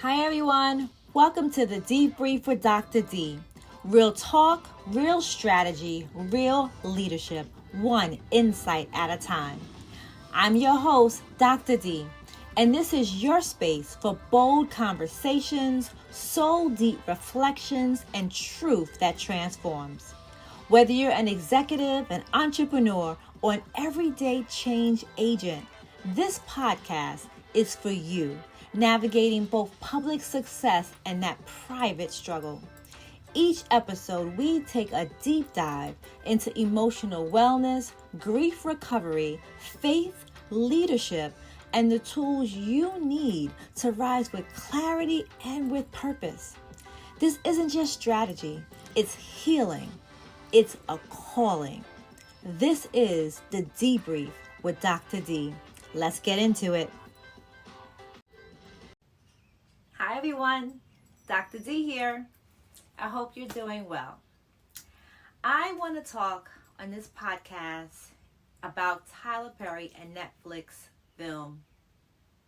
Hi everyone, welcome to the Dee-Brief with Dr. D. Real talk, real strategy, real leadership, one insight at a time. I'm your host, Dr. D, and this is your space for bold conversations, soul-deep reflections, and truth that transforms. Whether you're an executive, an entrepreneur, or an everyday change agent, this podcast is for you, navigating both public success and that private struggle. Each episode, we take a deep dive into emotional wellness, grief recovery, faith, leadership, and the tools you need to rise with clarity and with purpose. This isn't just strategy, it's healing. It's a calling. This is the Dee-Brief with Dr. D. Let's get into it. Hi everyone, Dr. D here. I hope you're doing well. I want to talk on this podcast about Tyler Perry and Netflix film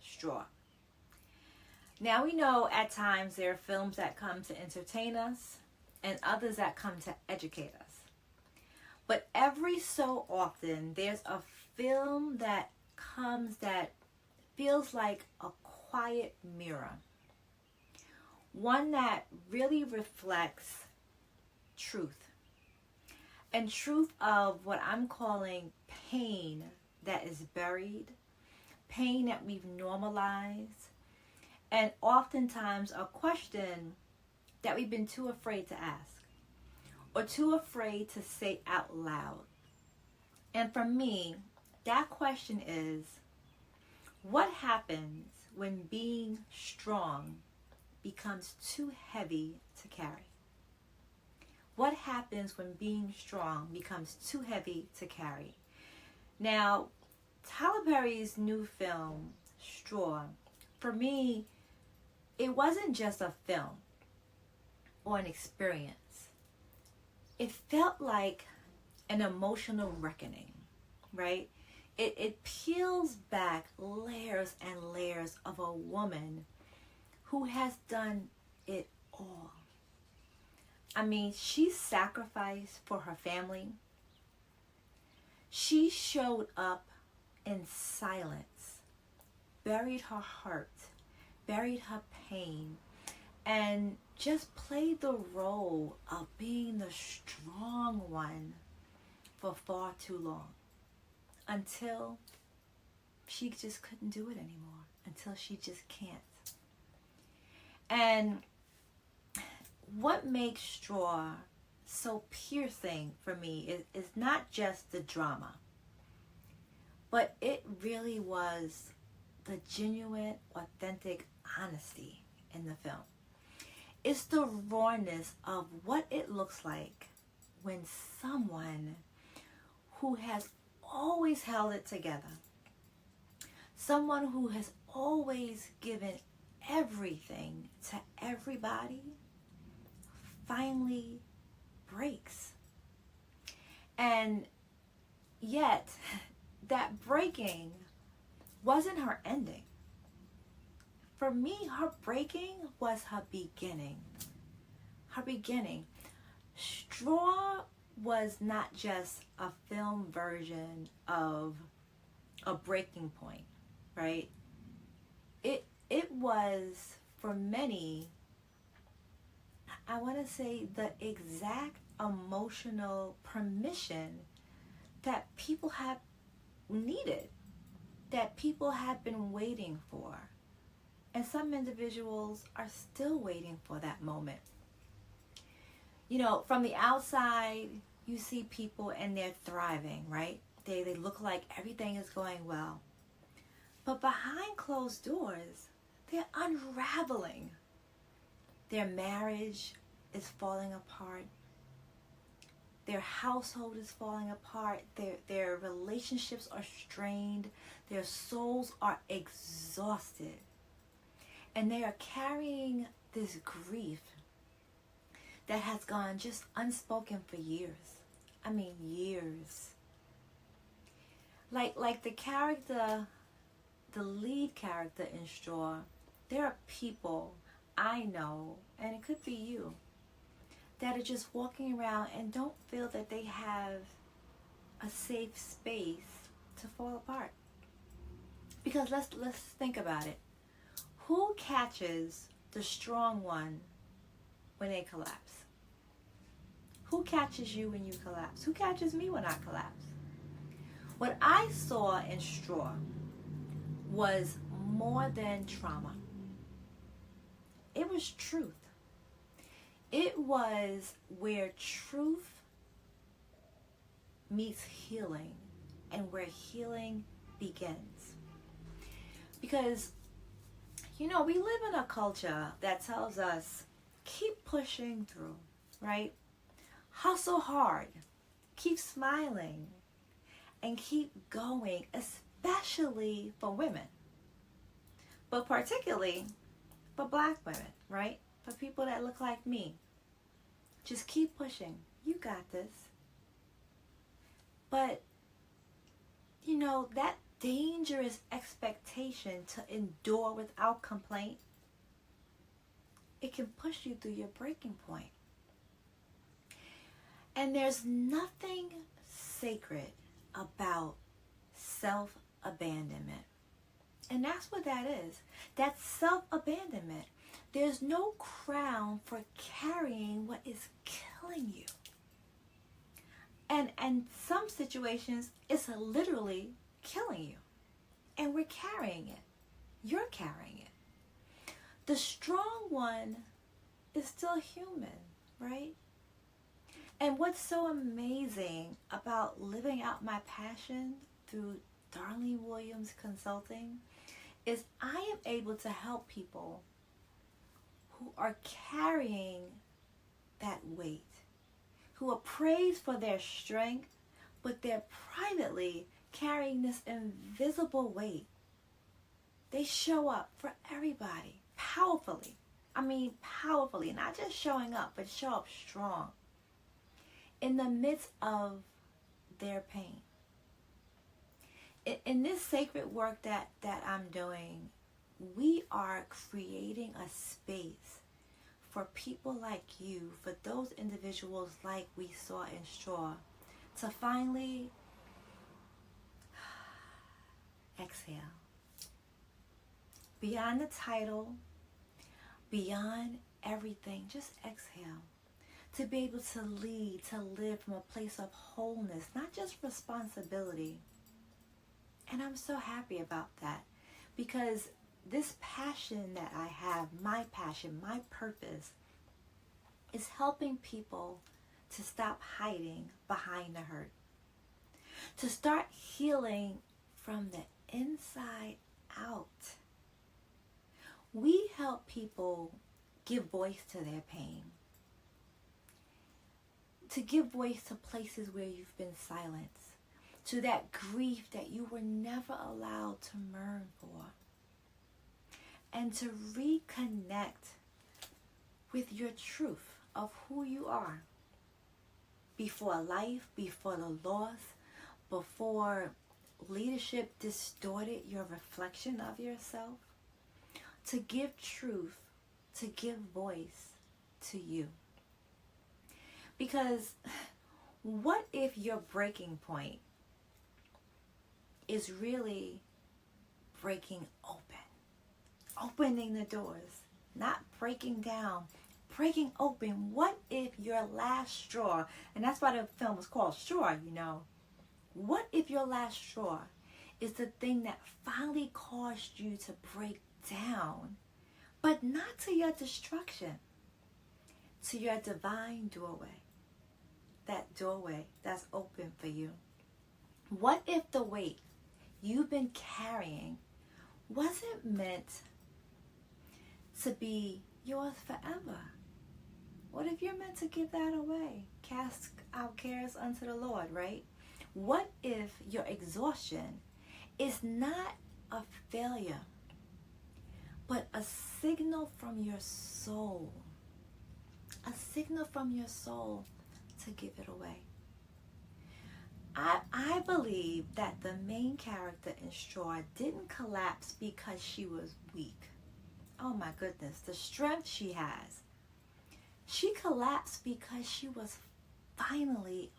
Straw. Now we know at times there are films that come to entertain us and others that come to educate us. But every so often, there's a film that comes that feels like a quiet mirror. One that really reflects truth. And truth of what I'm calling pain that is buried, pain that we've normalized, and oftentimes a question that we've been too afraid to ask, or too afraid to say out loud. And for me, that question is, what happens when being strong becomes too heavy to carry? What happens when being strong becomes too heavy to carry? Now, Tyler Perry's new film, Straw, for me, it wasn't just a film or an experience. It felt like an emotional reckoning, right? It peels back layers and layers of a woman who has done it all. I mean, she sacrificed for her family. She showed up in silence, buried her heart, buried her pain, and just played the role of being the strong one for far too long, until she just couldn't do it anymore, until she just can't. And what makes Straw so piercing for me is not just the drama, but it really was the genuine, authentic honesty in the film. It's the rawness of what it looks like when someone who has always held it together, someone who has always given everything to everybody, finally breaks. And yet, that breaking wasn't her ending. For me, her breaking was her beginning. Her beginning. Straw was not just a film version of a breaking point, right? It was, for many, I want to say, the exact emotional permission that people have needed, that people have been waiting for. And some individuals are still waiting for that moment. You know, from the outside, you see people and they're thriving, right? They look like everything is going well. But behind closed doors, they're unraveling. Their marriage is falling apart. Their household is falling apart. Their relationships are strained. Their souls are exhausted. And they are carrying this grief that has gone just unspoken for years. I mean, years. Like the character, the lead character in Straw, there are people I know, and it could be you, that are just walking around and don't feel that they have a safe space to fall apart. Because let's think about it. Who catches the strong one when they collapse? Who catches you when you collapse? Who catches me when I collapse? What I saw in Straw was more than trauma. It was truth. It was where truth meets healing and where healing begins. Because, you know, we live in a culture that tells us, keep pushing through, right? Hustle hard, keep smiling, and keep going, especially for women, but particularly for Black women, right? For people that look like me. Just keep pushing. You got this. But, you know, that dangerous expectation to endure without complaint, it can push you through your breaking point. And there's nothing sacred about self-abandonment. And that's what that is. That's self-abandonment. There's no crown for carrying what is killing you. And some situations, it's literally killing you. And we're carrying it. You're carrying it. The strong one is still human, right? And what's so amazing about living out my passion through Darlene Williams Consulting is I am able to help people who are carrying that weight, who are praised for their strength, but they're privately carrying this invisible weight. They show up for everybody powerfully. I mean powerfully, not just showing up, but show up strong in the midst of their pain. In this sacred work that I'm doing, we are creating a space for people like you, for those individuals like we saw in Straw, to finally exhale. Beyond the title, beyond everything, just exhale. To be able to lead, to live from a place of wholeness, not just responsibility. And I'm so happy about that, because this passion that I have, my passion, my purpose, is helping people to stop hiding behind the hurt, to start healing from the inside out. We help people give voice to their pain, to give voice to places where you've been silenced, to that grief that you were never allowed to mourn for, and to reconnect with your truth of who you are before life, before the loss, before leadership distorted your reflection of yourself, to give truth, to give voice to you. Because what if your breaking point is really breaking open, opening the doors, not breaking down, breaking open? What if your last straw, and that's why the film was called Straw, you know, what if your last straw is the thing that finally caused you to break down, but not to your destruction, to your divine doorway, that doorway that's open for you? What if the weight you've been carrying wasn't meant to be yours forever? What if you're meant to give that away? Cast our cares unto the Lord, right? What if your exhaustion is not a failure, but a signal from your soul? A signal from your soul to give it away. I believe that the main character in Straw didn't collapse because she was weak. oh my goodness, the strength she has. She collapsed because she was finally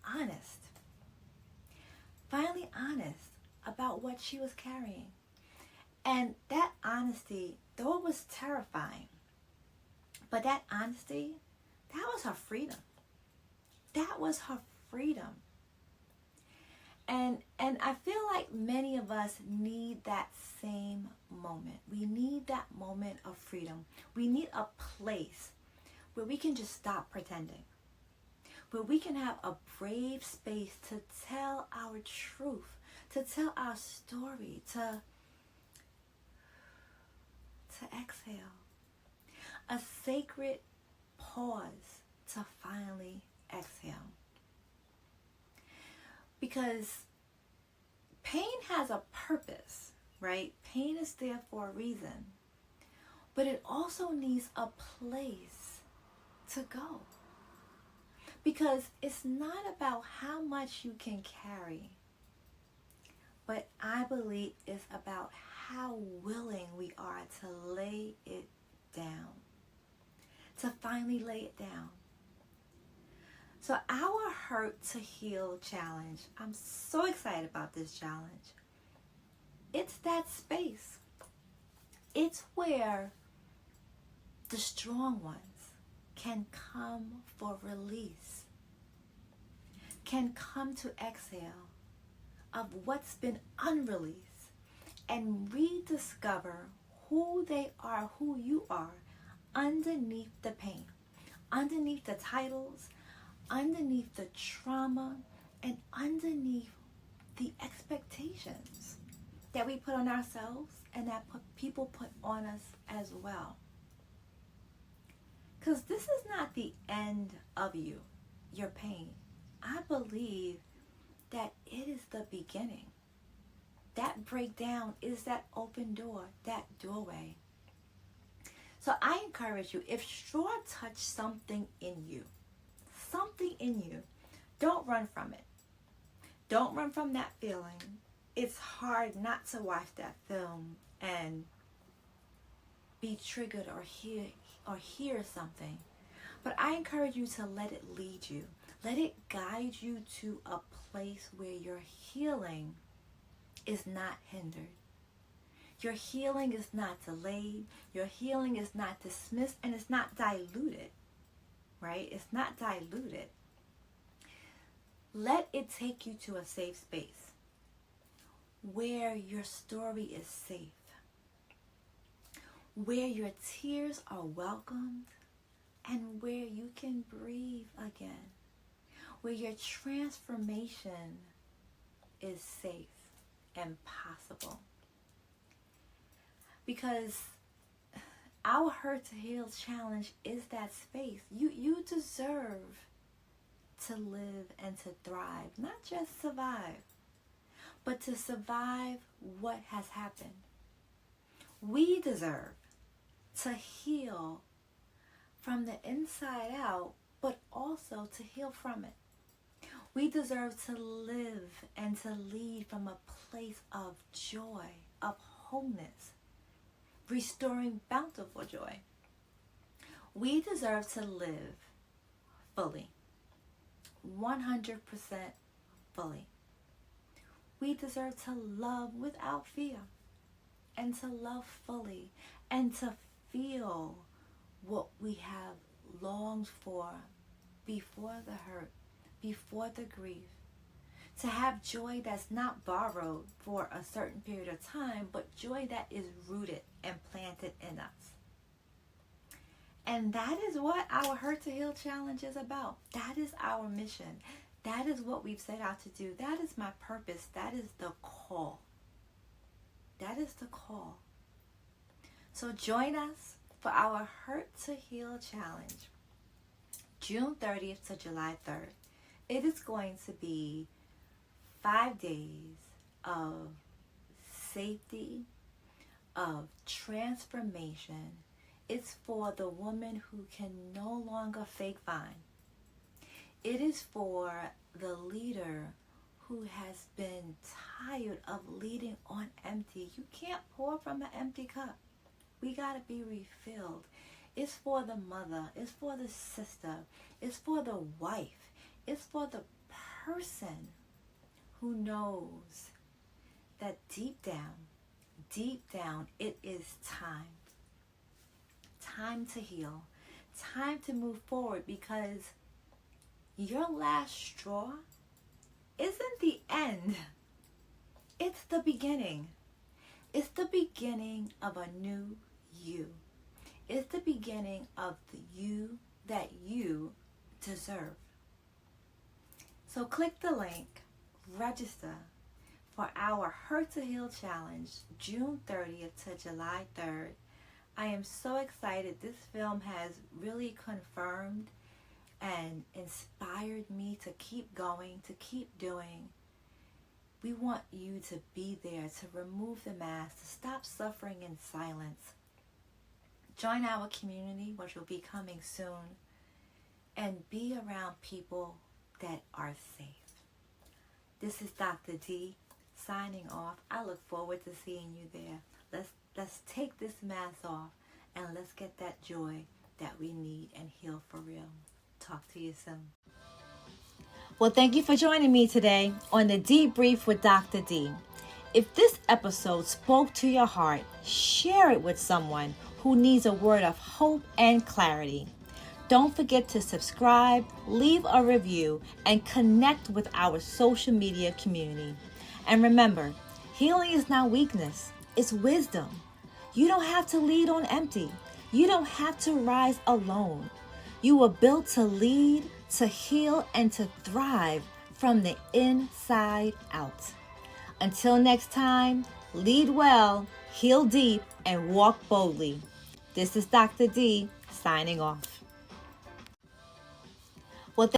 honest. Finally honest about what she was carrying. And that honesty, though it was terrifying, but that honesty, that was her freedom. That was her freedom. And I feel like many of us need that same moment. We need that moment of freedom. We need a place where we can just stop pretending. Where we can have a brave space to tell our truth, to tell our story, to exhale. A sacred pause to finally exhale. Because pain has a purpose, right? Pain is there for a reason. But it also needs a place to go. Because it's not about how much you can carry, but I believe it's about how willing we are to lay it down, to finally lay it down. So our Hurt to Heal challenge, I'm so excited about this challenge. It's that space. It's where the strong ones can come for release, can come to exhale of what's been unreleased and rediscover who they are, who you are, underneath the pain, underneath the titles, underneath the trauma, and underneath the expectations that we put on ourselves and that people put on us as well. Because this is not the end of you, your pain. I believe that it is the beginning. That breakdown is that open door, that doorway. So I encourage you, if straw touched something in you, don't run from it. Don't run from that feeling. It's hard not to watch that film and be triggered or hear something. But I encourage you to let it lead you. Let it guide you to a place where your healing is not hindered. Your healing is not delayed. Your healing is not dismissed, and it's not diluted. Right? It's not diluted. Let it take you to a safe space where your story is safe, where your tears are welcomed, and where you can breathe again, where your transformation is safe and possible. Because our Hurt to Heal challenge is that space. You deserve to live and to thrive, not just survive, but to survive what has happened. We deserve to heal from the inside out, but also to heal from it. We deserve to live and to lead from a place of joy, of wholeness, restoring bountiful joy. We deserve to live fully, 100% fully. We deserve to love without fear, and to love fully, and to feel what we have longed for before the hurt, before the grief. To have joy that's not borrowed for a certain period of time, but joy that is rooted and planted in us. And that is what our Hurt to Heal challenge is about. That is our mission. That is what we've set out to do. That is my purpose. That is the call. That is the call. So join us for our Hurt to Heal challenge, June 30th to July 3rd. It is going to be 5 days of safety, of transformation. It's for the woman who can no longer fake fine. It is for the leader who has been tired of leading on empty. You can't pour from an empty cup. We got to be refilled. It's for the mother. It's for the sister. It's for the wife. It's for the person who knows that deep down, it is time. Time to heal. Time to move forward, because your last straw isn't the end. It's the beginning. It's the beginning of a new you. It's the beginning of the you that you deserve. So click the link, register for our Hurt to Heal Challenge, June 30th to July 3rd. I am so excited. This film has really confirmed and inspired me to keep going, to keep doing. We want you to be there, to remove the mask, to stop suffering in silence. Join our community, which will be coming soon, and be around people that are safe. This is Dr. D signing off. I look forward to seeing you there. Let's take this mask off and let's get that joy that we need and heal for real. Talk to you soon. Well, thank you for joining me today on the Dee-Brief with Dr. D. If this episode spoke to your heart, share it with someone who needs a word of hope and clarity. Don't forget to subscribe, leave a review, and connect with our social media community. And remember, healing is not weakness, it's wisdom. You don't have to lead on empty. You don't have to rise alone. You were built to lead, to heal, and to thrive from the inside out. Until next time, lead well, heal deep, and walk boldly. This is Dr. D signing off.